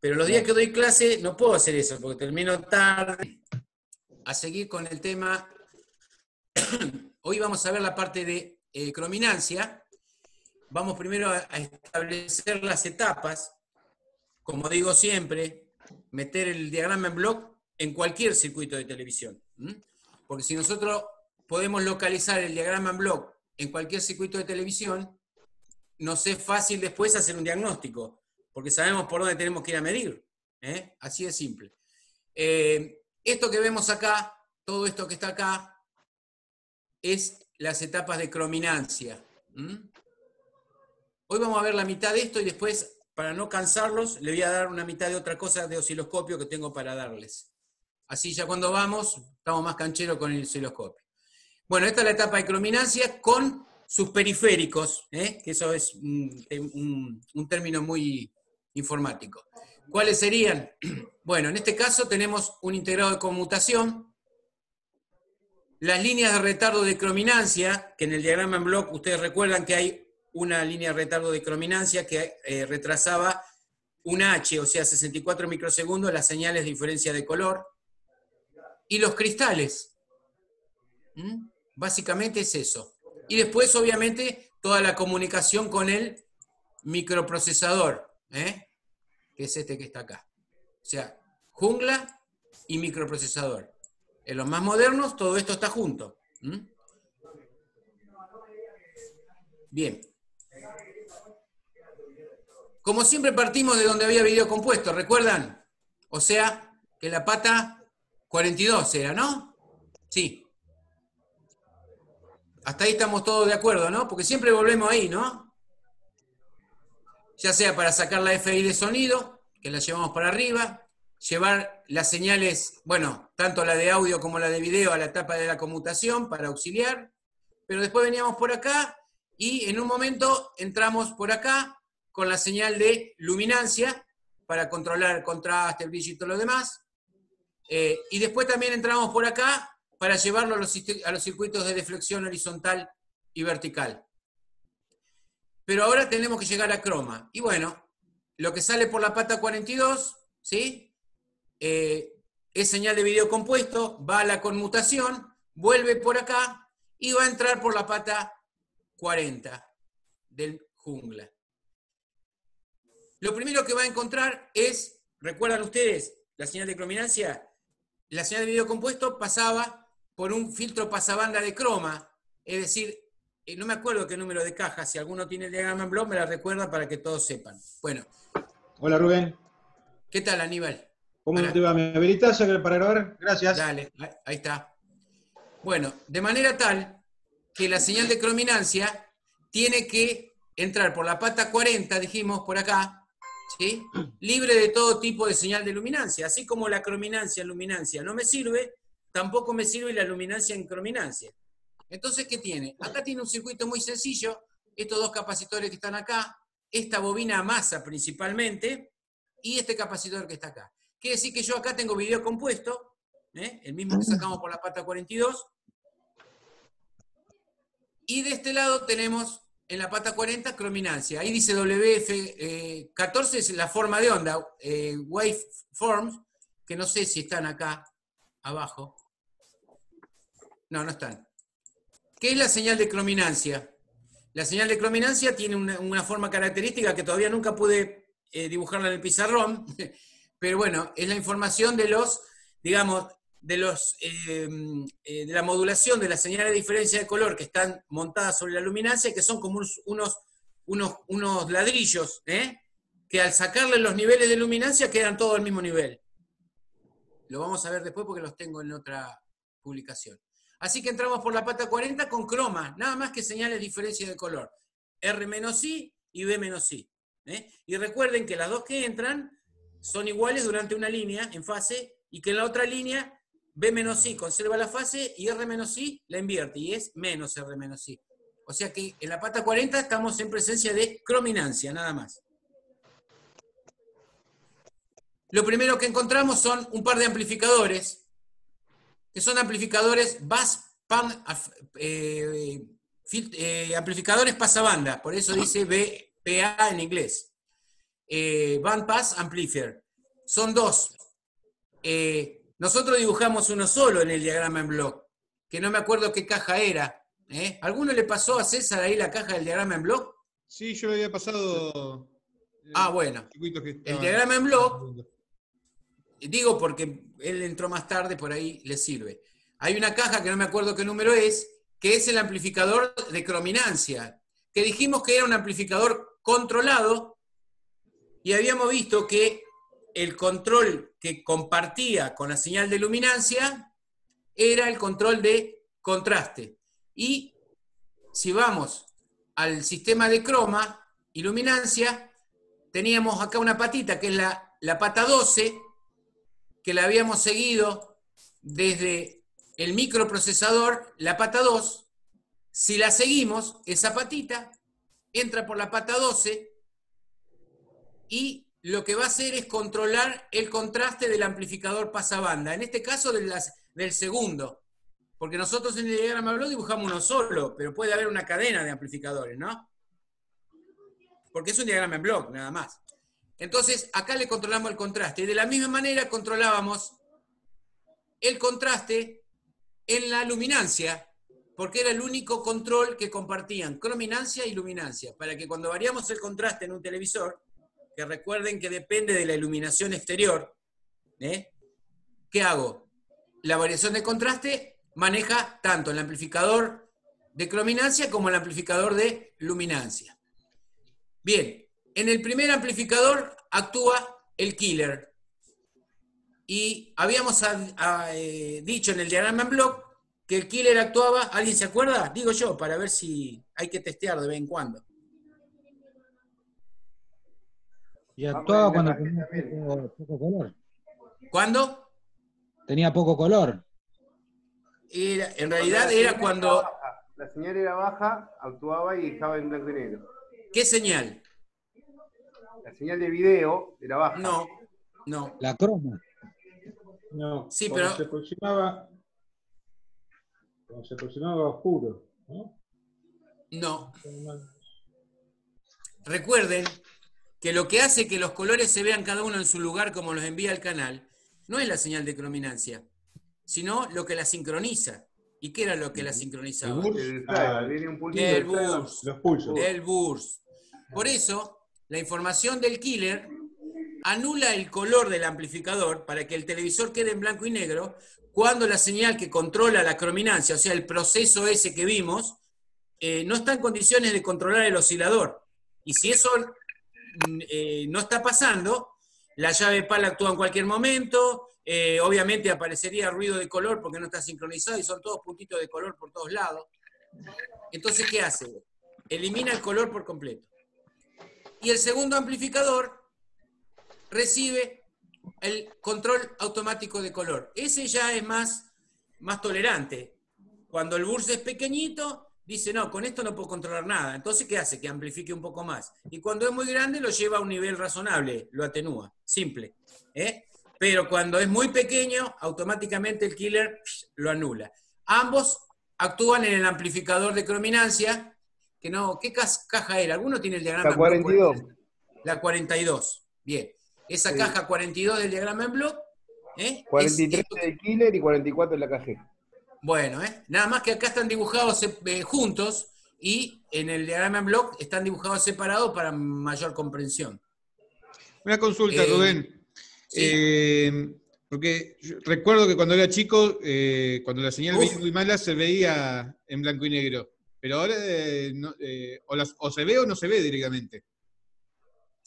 Pero los días que doy clase no puedo hacer eso, porque termino tarde. A seguir con el tema. Hoy vamos a ver la parte de crominancia. Vamos primero a establecer las etapas. Como digo siempre, meter el diagrama en block en cualquier circuito de televisión. Porque si nosotros podemos localizar el diagrama en block en cualquier circuito de televisión, nos es fácil después hacer un diagnóstico, porque sabemos por dónde tenemos que ir a medir. Así de simple. Esto que vemos acá, todo esto que está acá, es las etapas de crominancia. Hoy vamos a ver la mitad de esto y después, para no cansarlos, le voy a dar una mitad de otra cosa de osciloscopio que tengo para darles. Así ya cuando vamos, estamos más cancheros con el osciloscopio. Bueno, esta es la etapa de crominancia con sus periféricos, que eso es un término muy informático. ¿Cuáles serían? Bueno, en este caso tenemos un integrado de conmutación, las líneas de retardo de crominancia, que en el diagrama en block ustedes recuerdan que hay una línea de retardo de crominancia que retrasaba un H, o sea, 64 microsegundos, las señales de diferencia de color. Y los cristales. Básicamente es eso. Y después, obviamente, toda la comunicación con el microprocesador, que es este que está acá. O sea, jungla y microprocesador. En los más modernos, todo esto está junto. Bien. Como siempre partimos de donde había video compuesto, ¿recuerdan? O sea, que la pata 42 era, ¿no? Sí. Hasta ahí estamos todos de acuerdo, ¿no? Porque siempre volvemos ahí, ¿no? Ya sea para sacar la FI de sonido, que la llevamos para arriba, llevar las señales, bueno, tanto la de audio como la de video a la etapa de la conmutación para auxiliar, pero después veníamos por acá y en un momento entramos por acá con la señal de luminancia para controlar el contraste, el brillo y todo lo demás. Y después también entramos por acá para llevarlo a los circuitos de deflexión horizontal y vertical. Pero ahora tenemos que llegar a croma. Y bueno, lo que sale por la pata 42, ¿sí? Es señal de video compuesto, va a la conmutación, vuelve por acá y va a entrar por la pata 40 del jungla. Lo primero que va a encontrar es, ¿recuerdan ustedes la señal de crominancia? La señal de video compuesto pasaba por un filtro pasabanda de croma, es decir, no me acuerdo qué número de caja, si alguno tiene el diagrama en block me la recuerda para que todos sepan. Bueno. Hola Rubén. ¿Qué tal, Aníbal? ¿Cómo te va? ¿Me habilitas para grabar? Gracias. Dale, ahí está. Bueno, de manera tal que la señal de crominancia tiene que entrar por la pata 40, dijimos por acá, ¿sí? Libre de todo tipo de señal de luminancia. Así como la crominancia en luminancia no me sirve, tampoco me sirve la luminancia en crominancia. Entonces, ¿qué tiene? Acá tiene un circuito muy sencillo, estos dos capacitores que están acá, esta bobina a masa principalmente, y este capacitor que está acá. Quiere decir que yo acá tengo video compuesto, el mismo que sacamos por la pata 42, y de este lado tenemos en la pata 40 crominancia. Ahí dice WF14, es la forma de onda, waveforms, que no sé si están acá abajo. No, no están. ¿Qué es la señal de crominancia? La señal de crominancia tiene una forma característica que todavía nunca pude dibujarla en el pizarrón, pero bueno, es la información de los, digamos, de la modulación de las señales de diferencia de color que están montadas sobre la luminancia, que son como unos ladrillos, que al sacarle los niveles de luminancia quedan todos al mismo nivel. Lo vamos a ver después porque los tengo en otra publicación. Así que entramos por la pata 40 con croma, nada más que señales de diferencia de color. R-I y B-I. Y recuerden que las dos que entran son iguales durante una línea en fase y que en la otra línea B-I conserva la fase y R-I la invierte y es menos R-I. O sea que en la pata 40 estamos en presencia de crominancia, nada más. Lo primero que encontramos son un par de amplificadores, que son amplificadores amplificadores pasabanda, por eso dice BPA en inglés. Band Pass Amplifier. son dos. Nosotros dibujamos uno solo en el diagrama en block, que no me acuerdo qué caja era. ¿Alguno le pasó a César ahí la caja del diagrama en block? Sí, yo le había pasado. Bueno. El diagrama en block, digo porque él entró más tarde, por ahí le sirve. Hay una caja que no me acuerdo qué número es, que es el amplificador de crominancia, que dijimos que era un amplificador controlado, y habíamos visto que el control que compartía con la señal de luminancia era el control de contraste. Y si vamos al sistema de croma y luminancia, teníamos acá una patita, que es la pata 12, que la habíamos seguido desde el microprocesador, la pata 2. Si la seguimos, esa patita entra por la pata 12 y lo que va a hacer es controlar el contraste del amplificador pasabanda, en este caso del segundo, porque nosotros en el diagrama block dibujamos uno solo, pero puede haber una cadena de amplificadores, ¿no? Porque es un diagrama en block, nada más. Entonces, acá le controlamos el contraste, y de la misma manera controlábamos el contraste en la luminancia, porque era el único control que compartían crominancia y luminancia, para que cuando variamos el contraste en un televisor, que recuerden que depende de la iluminación exterior, ¿qué hago? La variación de contraste maneja tanto el amplificador de crominancia como el amplificador de luminancia. Bien, en el primer amplificador actúa el killer. Y habíamos dicho en el diagrama en block que el killer actuaba, ¿alguien se acuerda? Digo yo, para ver si hay que testear de vez en cuando. Y actuaba cuando tenía poco color. ¿Cuándo? Tenía poco color. En realidad era cuando... La señal era baja, actuaba y estaba en blanco y negro. ¿Qué señal? La señal de video era baja. No. La croma. No, sí, cuando pero... se aproximaba oscuro, ¿no? No. Recuerden que lo que hace que los colores se vean cada uno en su lugar como los envía el canal, no es la señal de crominancia, sino lo que la sincroniza. ¿Y qué era lo que la sincronizaba? El burst. Por eso, la información del killer anula el color del amplificador para que el televisor quede en blanco y negro cuando la señal que controla la crominancia, o sea, el proceso ese que vimos, no está en condiciones de controlar el oscilador. Y si eso no está pasando, la llave PAL actúa en cualquier momento, obviamente aparecería ruido de color porque no está sincronizado y son todos puntitos de color por todos lados. Entonces, ¿qué hace? Elimina el color por completo. Y el segundo amplificador recibe el control automático de color. Ese ya es más tolerante. Cuando el burst es pequeñito, dice, no, con esto no puedo controlar nada. Entonces, ¿qué hace? Que amplifique un poco más. Y cuando es muy grande, lo lleva a un nivel razonable, lo atenúa, simple. Pero cuando es muy pequeño, automáticamente el killer lo anula. Ambos actúan en el amplificador de crominancia, que no, ¿qué caja era? ¿Alguno tiene el diagrama? La 42. La 42, bien. Esa Sí. caja 42 del diagrama en block. 43 del killer y 44 de la cajera. Bueno, nada más que acá están dibujados juntos y en el diagrama en block están dibujados separados para mayor comprensión. Una consulta, Rubén. Sí. Porque yo recuerdo que cuando era chico, cuando la señal veía muy mala, se veía en blanco y negro. Pero ahora o se ve o no se ve directamente.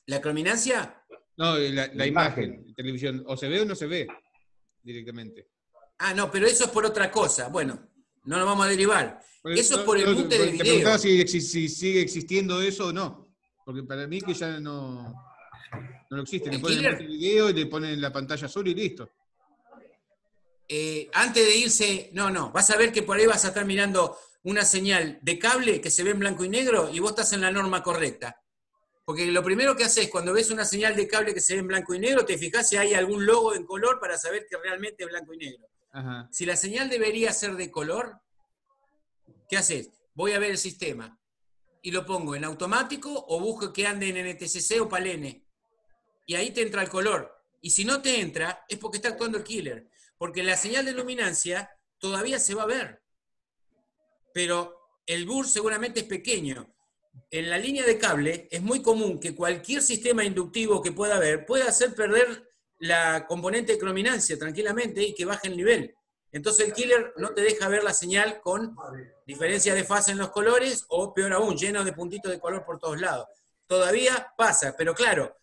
¿La crominancia? No, la imagen en televisión. O se ve o no se ve directamente. Ah, no, pero eso es por otra cosa. Bueno, no nos vamos a derivar. Eso es por el mute del video. Te preguntaba si sigue existiendo eso o no. Porque para mí que ya no existe. Le ponen el video y le ponen la pantalla azul y listo. Antes de irse, no. Vas a ver que por ahí vas a estar mirando una señal de cable que se ve en blanco y negro y vos estás en la norma correcta. Porque lo primero que haces cuando ves una señal de cable que se ve en blanco y negro, te fijas si hay algún logo en color para saber que realmente es blanco y negro. Ajá. Si la señal debería ser de color, ¿qué haces? Voy a ver el sistema y lo pongo en automático o busco que ande en NTSC o PAL-N. Y ahí te entra el color. Y si no te entra, es porque está actuando el killer. Porque la señal de luminancia todavía se va a ver. Pero el burst seguramente es pequeño. En la línea de cable es muy común que cualquier sistema inductivo que pueda haber pueda hacer perder la componente de crominancia tranquilamente y que baje el nivel. Entonces el killer no te deja ver la señal con diferencia de fase en los colores o peor aún, lleno de puntitos de color por todos lados. Todavía pasa, pero claro,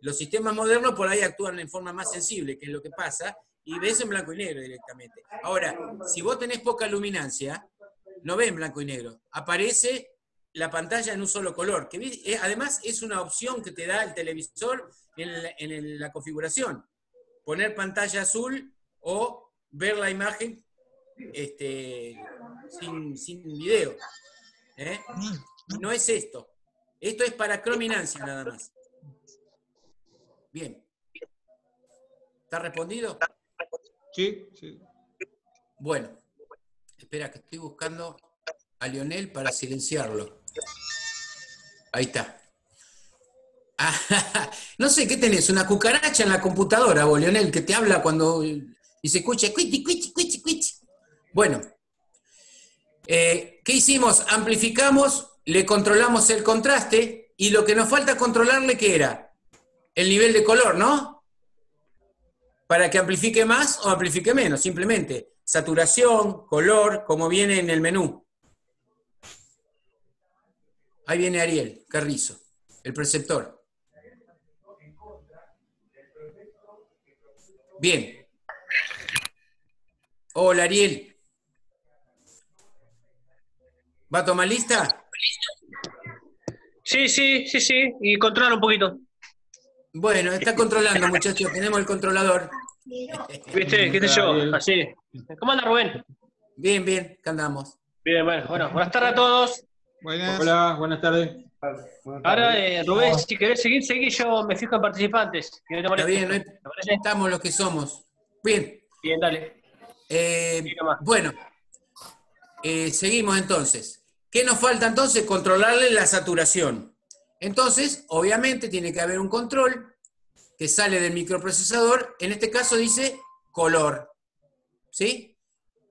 los sistemas modernos por ahí actúan en forma más sensible, que es lo que pasa, y ves en blanco y negro directamente. Ahora, si vos tenés poca luminancia, no ves en blanco y negro. Aparece la pantalla en un solo color, que además es una opción que te da el televisor en la configuración. Poner pantalla azul o ver la imagen sin video. No es esto. Esto es para crominancia nada más. Bien. ¿Está respondido? Sí, sí. Bueno. Espera, que estoy buscando a Lionel para silenciarlo. Ahí está. No sé, ¿qué tenés? Una cucaracha en la computadora, vos, Lionel, que te habla cuando... y se escucha... cuichi, cuichi, cuichi, cuichi. Bueno. ¿Qué hicimos? Amplificamos, le controlamos el contraste, y lo que nos falta controlarle, ¿qué era? El nivel de color, ¿no? Para que amplifique más o amplifique menos, simplemente. Saturación, color, como viene en el menú. Ahí viene Ariel Carrizo, el preceptor. Bien. Hola, Ariel. ¿Va a tomar lista? Sí, y controlar un poquito. Bueno, está controlando, muchachos, tenemos el controlador. ¿Viste? ¿Qué sé yo? Así. ¿Cómo anda, Rubén? Bien, bien, acá andamos. Bien, bueno, buenas tardes a todos. Buenas. Hola, buenas tardes. Ahora, Rubén, si querés seguir, yo me fijo en participantes. Que no te Está moleste. bien, ¿Te parece? estamos los que somos. Bien. Bien, dale. Bueno, seguimos entonces. ¿Qué nos falta entonces? Controlarle la saturación. Entonces, obviamente, tiene que haber un control que sale del microprocesador. En este caso dice color. ¿Sí?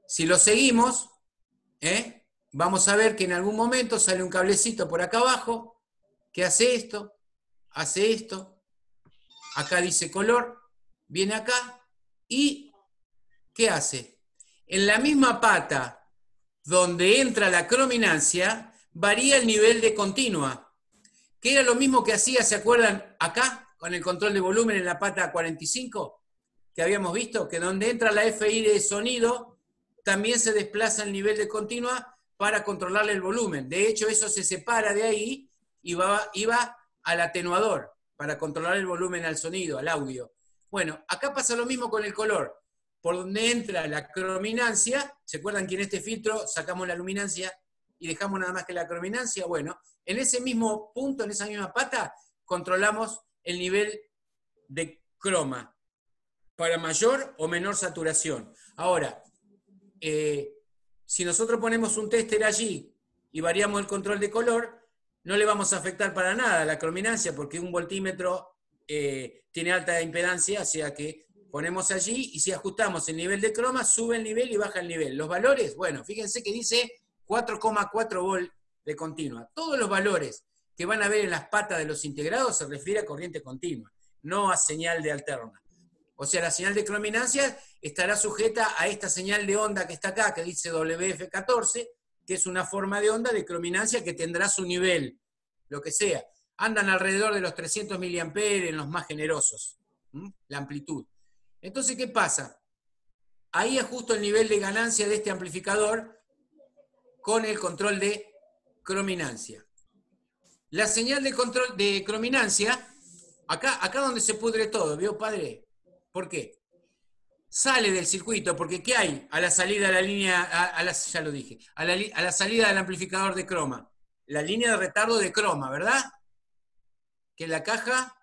Si lo seguimos, vamos a ver que en algún momento sale un cablecito por acá abajo que hace esto. Acá dice color. Viene acá y ¿qué hace? En la misma pata donde entra la crominancia, varía el nivel de continua, que era lo mismo que hacía, ¿se acuerdan? Acá, con el control de volumen en la pata 45, que habíamos visto, que donde entra la FI de sonido, también se desplaza el nivel de continua para controlarle el volumen. De hecho, eso se separa de ahí y va al atenuador, para controlar el volumen al sonido, al audio. Bueno, acá pasa lo mismo con el color. Por donde entra la crominancia, ¿se acuerdan que en este filtro sacamos la luminancia y dejamos nada más que la crominancia? Bueno, en ese mismo punto, en esa misma pata, controlamos el nivel de croma para mayor o menor saturación. Ahora, si nosotros ponemos un tester allí y variamos el control de color, no le vamos a afectar para nada la crominancia, porque un voltímetro tiene alta impedancia, o sea que ponemos allí y si ajustamos el nivel de croma, sube el nivel y baja el nivel. Los valores, bueno, fíjense que dice 4,4 volt de continua. Todos los valores que van a ver en las patas de los integrados se refiere a corriente continua, no a señal de alterna. O sea, la señal de crominancia estará sujeta a esta señal de onda que está acá, que dice WF14, que es una forma de onda de crominancia que tendrá su nivel, lo que sea. Andan alrededor de los 300 mA en los más generosos, la amplitud. Entonces, ¿qué pasa? Ahí ajusto el nivel de ganancia de este amplificador con el control de crominancia. La señal de control de crominancia, acá donde se pudre todo, ¿vio, padre? ¿Por qué? Sale del circuito, porque ¿qué hay a la salida de la línea, ya lo dije, a la salida del amplificador de croma? La línea de retardo de croma, ¿verdad? Que la caja...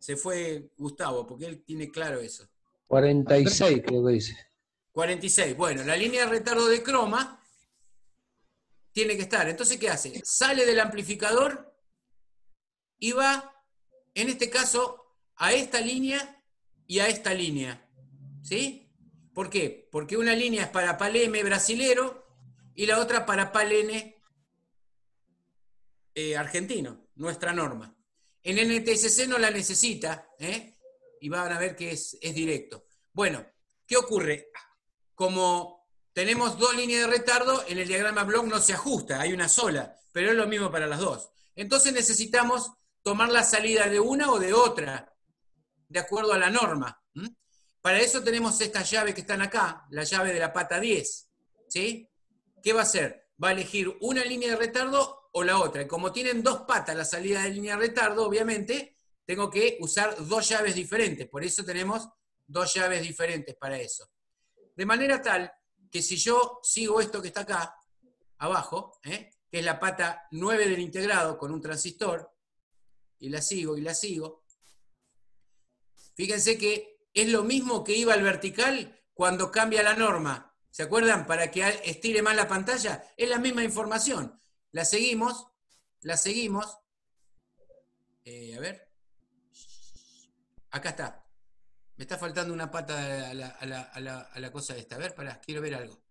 Se fue Gustavo, porque él tiene claro eso. 46 creo que dice. 46. Bueno, la línea de retardo de croma tiene que estar. Entonces, ¿qué hace? Sale del amplificador y va, en este caso, a esta línea y a esta línea. ¿Sí? ¿Por qué? Porque una línea es para PAL-M brasilero y la otra para PAL-N argentino, nuestra norma. En NTSC no la necesita, y van a ver que es directo. Bueno, ¿qué ocurre? Como tenemos dos líneas de retardo, en el diagrama Bloch no se ajusta, hay una sola, pero es lo mismo para las dos. Entonces necesitamos tomar la salida de una o de otra, de acuerdo a la norma. Para eso tenemos estas llaves que están acá, la llave de la pata 10. ¿Sí? ¿Qué va a hacer? Va a elegir una línea de retardo o la otra. Y como tienen dos patas la salida de línea de retardo, obviamente, tengo que usar dos llaves diferentes. Por eso tenemos dos llaves diferentes para eso. De manera tal que si yo sigo esto que está acá, abajo, que es la pata 9 del integrado con un transistor, y la sigo, fíjense que es lo mismo que iba al vertical cuando cambia la norma. ¿Se acuerdan? Para que estire más la pantalla, es la misma información. La seguimos. A ver. Acá está. Me está faltando una pata a la cosa esta. A ver, pará, quiero ver algo.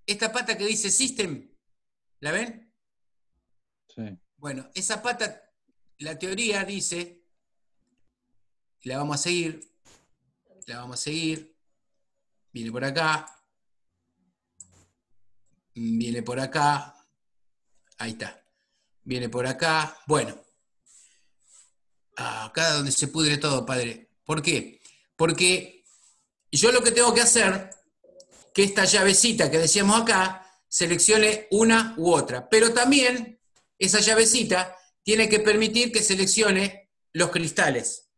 Esta pata que dice System, ¿la ven? Sí. Bueno, esa pata, la teoría dice, la vamos a seguir, viene por acá, viene por acá, ahí está, viene por acá, bueno, acá donde se pudre todo, padre. ¿Por qué? Porque yo lo que tengo que hacer, que esta llavecita que decíamos acá, seleccione una u otra, pero también esa llavecita tiene que permitir que seleccione los cristales.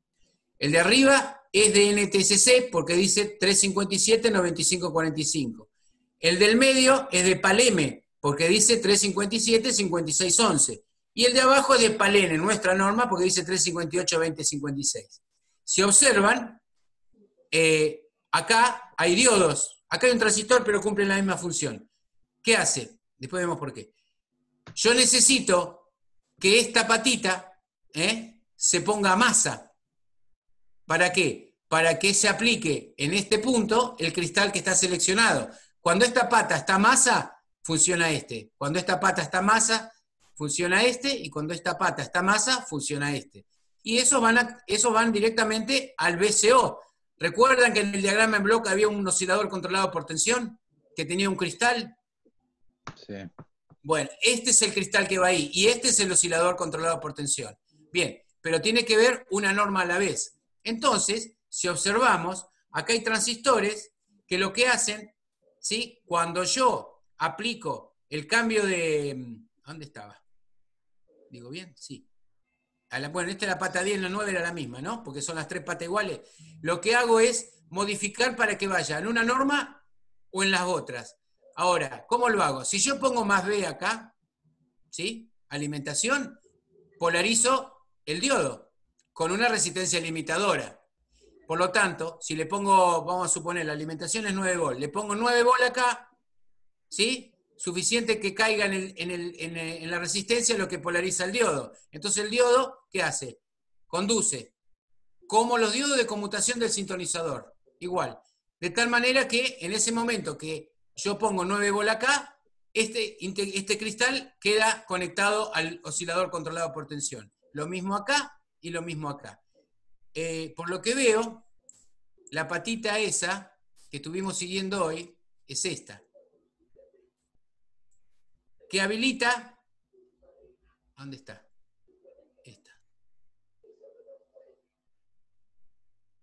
El de arriba es de NTSC porque dice 357-9545. El del medio es de PAL-M porque dice 357-5611. Y el de abajo es de PAL-N, nuestra norma, porque dice 358-2056. Si observan, acá hay diodos. Acá hay un transistor, pero cumplen la misma función. ¿Qué hace? Después vemos por qué. Yo necesito que esta patita se ponga masa. ¿Para qué? Para que se aplique en este punto el cristal que está seleccionado. Cuando esta pata está masa, funciona este. Cuando esta pata está masa, funciona este. Y cuando esta pata está masa, funciona este. Y esos van directamente al VCO. ¿Recuerdan que en el diagrama en Bloch había un oscilador controlado por tensión que tenía un cristal? Sí. Bueno, este es el cristal que va ahí y este es el oscilador controlado por tensión. Bien, pero tiene que ver una norma a la vez. Entonces, si observamos, acá hay transistores que lo que hacen, ¿sí? Cuando yo aplico el cambio de... ¿Dónde estaba? ¿Digo bien? Sí. Bueno, esta es la pata 10, la 9 era la misma, ¿no? Porque son las tres patas iguales. Lo que hago es modificar para que vaya en una norma o en las otras. Ahora, ¿cómo lo hago? Si yo pongo más B acá, ¿sí? Alimentación, polarizo el diodo con una resistencia limitadora. Por lo tanto, si le pongo, vamos a suponer, la alimentación es 9 volt, le pongo 9 volt acá, ¿sí? Suficiente que caiga en la resistencia lo que polariza el diodo. Entonces el diodo, ¿qué hace? Conduce, como los diodos de conmutación del sintonizador, igual. De tal manera que en ese momento que yo pongo 9 volt acá, este cristal queda conectado al oscilador controlado por tensión. Lo mismo acá y lo mismo acá. Por lo que veo, la patita esa que estuvimos siguiendo hoy es esta. Que habilita, ¿dónde está?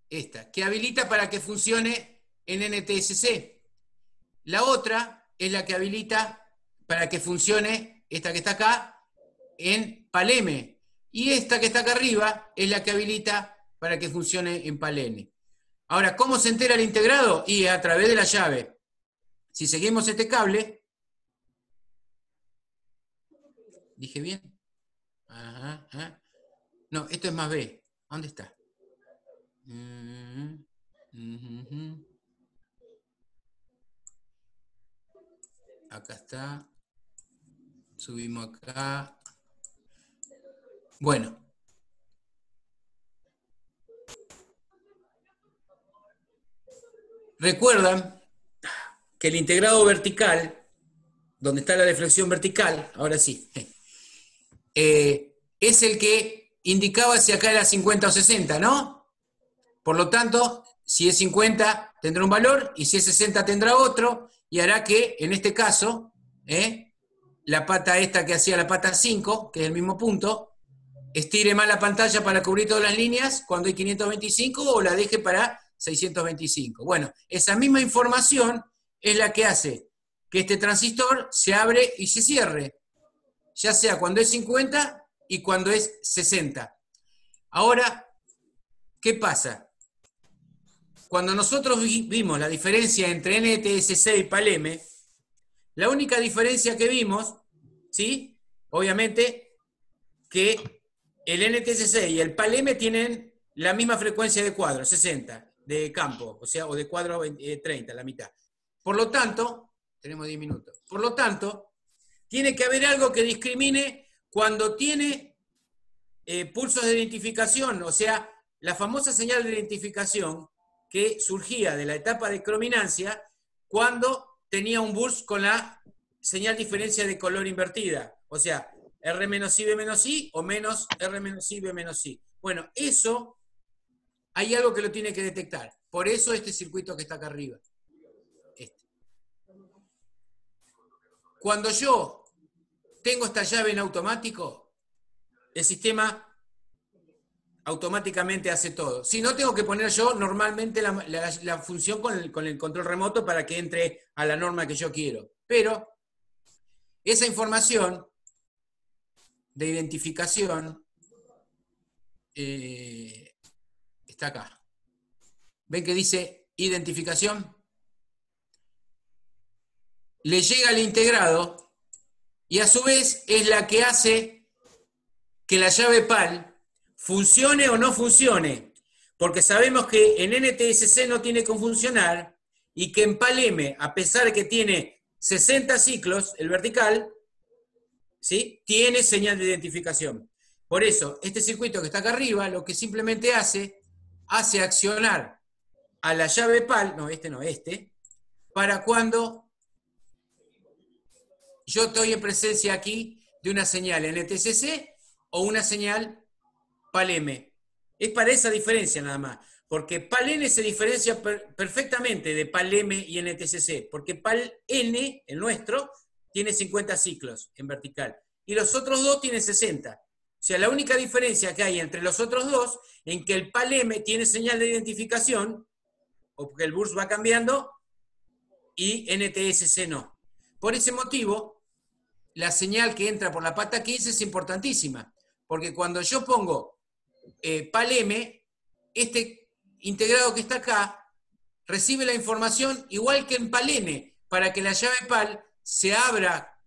Esta, que habilita para que funcione en NTSC. La otra es la que habilita para que funcione, esta que está acá, en PAL-M. Y esta que está acá arriba es la que habilita para que funcione en PAL-N. Ahora, ¿cómo se entera el integrado? Y a través de la llave. Si seguimos este cable, ¿dije bien? Ajá, ajá. No, esto es más B. ¿Dónde está? Acá está. Subimos acá. Bueno. Recuerdan que el integrado vertical, donde está la deflexión vertical, ahora sí, es el que indicaba si acá era 50 o 60, ¿no? Por lo tanto, si es 50 tendrá un valor y si es 60 tendrá otro y hará que, en este caso, la pata esta que hacía la pata 5, que es el mismo punto, estire más la pantalla para cubrir todas las líneas cuando hay 525 o la deje para 625. Bueno, esa misma información es la que hace que este transistor se abre y se cierre, ya sea cuando es 50 y cuando es 60. Ahora, ¿qué pasa? Cuando nosotros vimos la diferencia entre NTSC y PAL-M, la única diferencia que vimos, ¿sí? Obviamente que el NTSC y el PAL-M tienen la misma frecuencia de cuadro, 60, de campo, o sea, o de cuadro 30, la mitad. Por lo tanto, tenemos 10 minutos. Por lo tanto, tiene que haber algo que discrimine cuando tiene pulsos de identificación, o sea, la famosa señal de identificación que surgía de la etapa de crominancia cuando tenía un burst con la señal diferencia de color invertida, o sea, R menos I, B menos I, o menos R menos I, B menos I. Bueno, eso hay algo que lo tiene que detectar. Por eso este circuito que está acá arriba. Cuando yo tengo esta llave en automático, el sistema automáticamente hace todo. Si no, tengo que poner yo normalmente la función con el control remoto para que entre a la norma que yo quiero. Pero esa información de identificación está acá. ¿Ven que dice identificación? Le llega al integrado y a su vez es la que hace que la llave PAL funcione o no funcione, porque sabemos que en NTSC no tiene que funcionar y que en PAL-M, a pesar de que tiene 60 ciclos, el vertical, ¿sí?, tiene señal de identificación. Por eso, este circuito que está acá arriba, lo que simplemente hace accionar a la llave PAL, no, para cuando yo estoy en presencia aquí de una señal NTSC o una señal PAL-M. Es para esa diferencia nada más, porque PAL-N se diferencia perfectamente de PAL-M y NTSC, porque PAL-N, el nuestro, tiene 50 ciclos en vertical, y los otros dos tienen 60. O sea, la única diferencia que hay entre los otros dos, en que el PAL-M tiene señal de identificación, o porque el burst va cambiando, y NTSC no. Por ese motivo, la señal que entra por la pata 15 es importantísima, porque cuando yo pongo PAL-M, este integrado que está acá recibe la información igual que en PAL-N, para que la llave PAL se abra,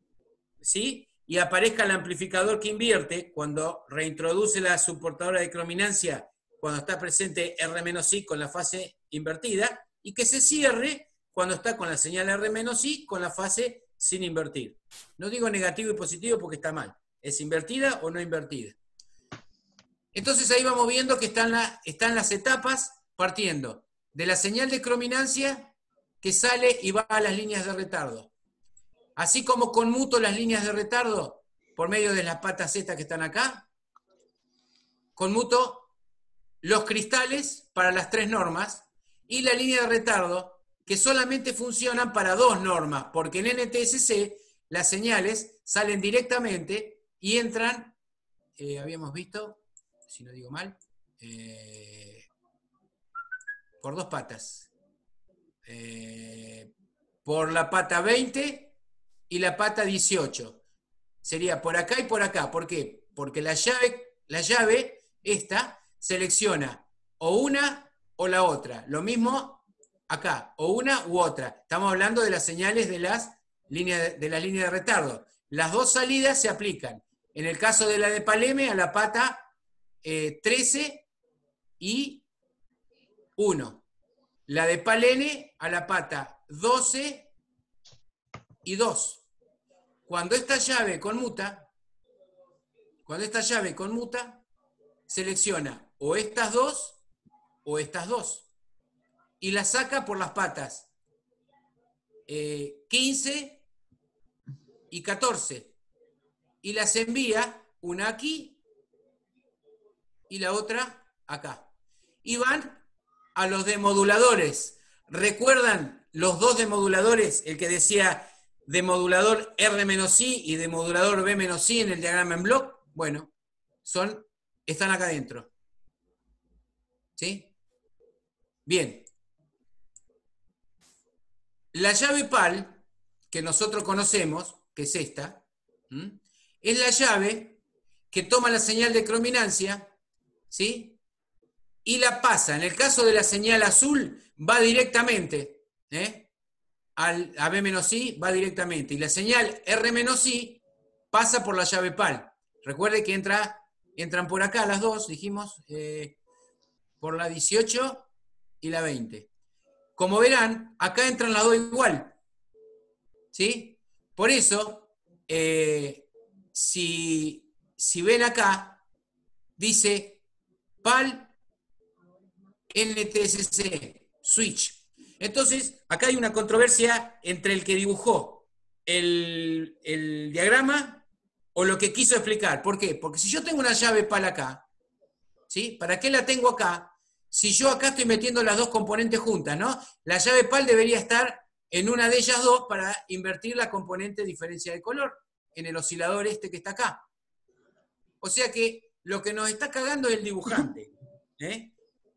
¿sí?, y aparezca el amplificador que invierte cuando reintroduce la subportadora de crominancia, cuando está presente R-I con la fase invertida, y que se cierre cuando está con la señal R-I con la fase sin invertir. No digo negativo y positivo porque está mal. ¿Es invertida o no invertida? Entonces ahí vamos viendo que están las etapas partiendo de la señal de crominancia que sale y va a las líneas de retardo. Así como conmuto las líneas de retardo por medio de las patas Z que están acá, conmuto los cristales para las 3 normas y la línea de retardo que solamente funcionan para 2 normas, porque en NTSC las señales salen directamente y entran, habíamos visto, si no digo mal, por 2 patas. Por la pata 20 y la pata 18. Sería por acá y por acá. ¿Por qué? Porque la llave esta selecciona o una o la otra. Lo mismo acá, o una u otra. Estamos hablando de las señales de las líneas de retardo. Las 2 salidas se aplican. En el caso de la de PAL-M, a la pata 13 y 1. La de PAL-N a la pata 12 y 2. Cuando esta llave conmuta, selecciona o estas dos o estas dos. Y la saca por las patas 15 y 14. Y las envía una aquí y la otra acá. Y van a los demoduladores. ¿Recuerdan los dos demoduladores? El que decía demodulador R-I y demodulador B-I en el diagrama en block. Bueno, están acá adentro. ¿Sí? Bien. La llave PAL, que nosotros conocemos, que es esta, es la llave que toma la señal de crominancia, ¿sí? Y la pasa. En el caso de la señal azul, va directamente, a B-I va directamente. Y la señal R-I pasa por la llave PAL. Recuerde que entran por acá las dos, dijimos, por la 18 y la 20. Como verán, acá entran las dos igual. ¿Sí? Por eso, si ven acá, dice PAL NTSC switch. Entonces, acá hay una controversia entre el que dibujó el diagrama o lo que quiso explicar. ¿Por qué? Porque si yo tengo una llave PAL acá, ¿sí? ¿Para qué la tengo acá? Si yo acá estoy metiendo las dos componentes juntas, ¿no? La llave PAL debería estar en una de ellas dos para invertir la componente diferencia de color en el oscilador este que está acá. O sea que lo que nos está cagando es el dibujante.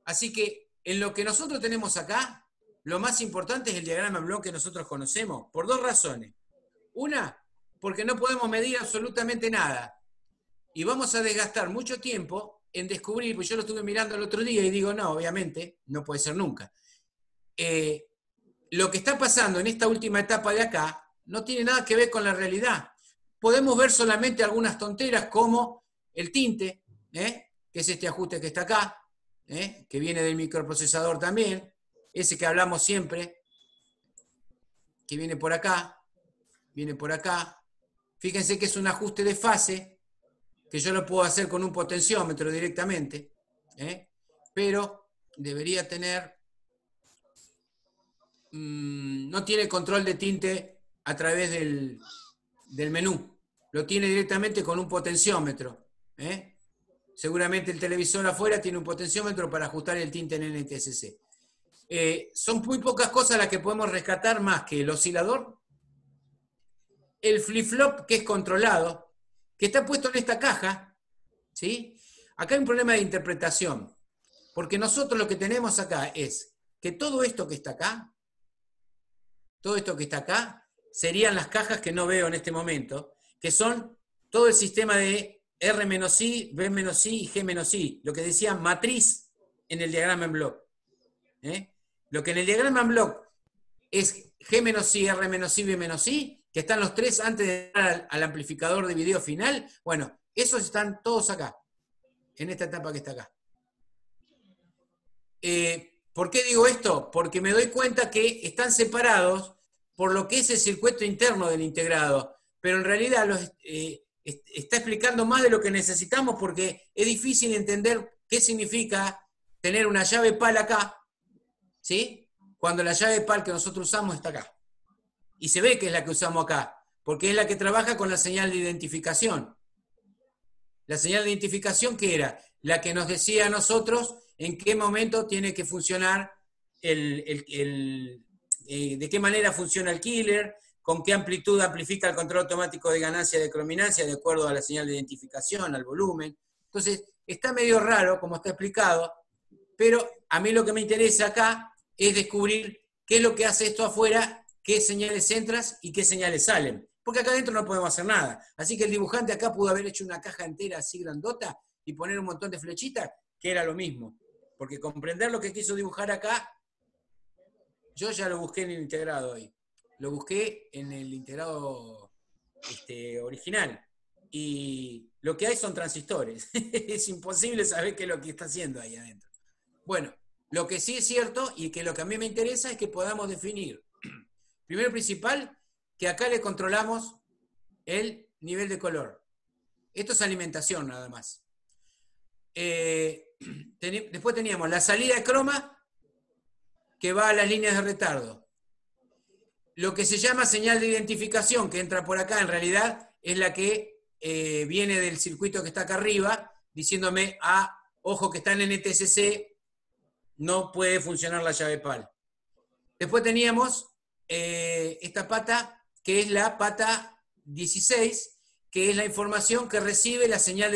Así que en lo que nosotros tenemos acá, lo más importante es el diagrama en bloque que nosotros conocemos, por dos razones. Una, porque no podemos medir absolutamente nada. Y vamos a desgastar mucho tiempo en descubrir, pues yo lo estuve mirando el otro día y digo, no, obviamente, no puede ser nunca. Lo que está pasando en esta última etapa de acá no tiene nada que ver con la realidad. Podemos ver solamente algunas tonteras como el tinte, que es este ajuste que está acá, que viene del microprocesador también, ese que hablamos siempre, que viene por acá. Fíjense que es un ajuste de fase, que yo lo puedo hacer con un potenciómetro directamente, pero debería tener, no tiene control de tinte a través del menú, lo tiene directamente con un potenciómetro. Seguramente el televisor afuera tiene un potenciómetro para ajustar el tinte en NTSC. Son muy pocas cosas las que podemos rescatar más que el oscilador, el flip-flop que es controlado, que está puesto en esta caja, ¿sí? Acá hay un problema de interpretación, porque nosotros lo que tenemos acá es que todo esto que está acá, serían las cajas que no veo en este momento, que son todo el sistema de R-I, B-I y G-I, lo que decía matriz en el diagrama en block. Lo que en el diagrama en block es G-I, R-I, B-I, que están los tres antes de entrar al amplificador de video final, bueno, esos están todos acá, en esta etapa que está acá. ¿Por qué digo esto? Porque me doy cuenta que están separados por lo que es el circuito interno del integrado, pero en realidad está explicando más de lo que necesitamos porque es difícil entender qué significa tener una llave PAL acá, ¿sí? Cuando la llave PAL que nosotros usamos está acá. Y se ve que es la que usamos acá, porque es la que trabaja con la señal de identificación. La señal de identificación, ¿qué era? La que nos decía a nosotros en qué momento tiene que funcionar, de qué manera funciona el killer, con qué amplitud amplifica el control automático de ganancia de crominancia de acuerdo a la señal de identificación, al volumen. Entonces, está medio raro, como está explicado, pero a mí lo que me interesa acá es descubrir qué es lo que hace esto afuera, qué señales entran y qué señales salen. Porque acá adentro no podemos hacer nada. Así que el dibujante acá pudo haber hecho una caja entera así grandota y poner un montón de flechitas, que era lo mismo. Porque comprender lo que quiso dibujar acá, yo ya lo busqué en el integrado hoy. Lo busqué en el integrado original. Y lo que hay son transistores. Es imposible saber qué es lo que está haciendo ahí adentro. Bueno, lo que sí es cierto y que lo que a mí me interesa es que podamos definir, primero y principal, que acá le controlamos el nivel de color. Esto es alimentación nada más. Después teníamos la salida de croma, que va a las líneas de retardo. Lo que se llama señal de identificación, que entra por acá, en realidad es la que viene del circuito que está acá arriba, diciéndome, ojo que está en NTSC, no puede funcionar la llave PAL. Después teníamos esta pata, que es la pata 16, que es la información que recibe la señal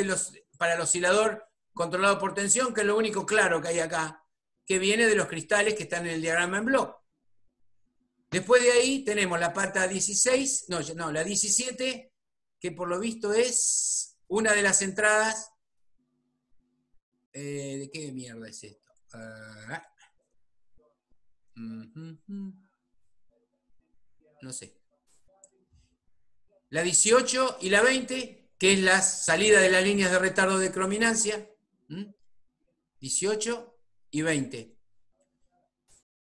para el oscilador controlado por tensión, que es lo único claro que hay acá, que viene de los cristales que están en el diagrama en bloque. Después de ahí tenemos la pata 16, la 17, que por lo visto es una de las entradas. ¿De qué mierda es esto? No sé. La 18 y la 20, que es la salida de las líneas de retardo de crominancia. 18 y 20.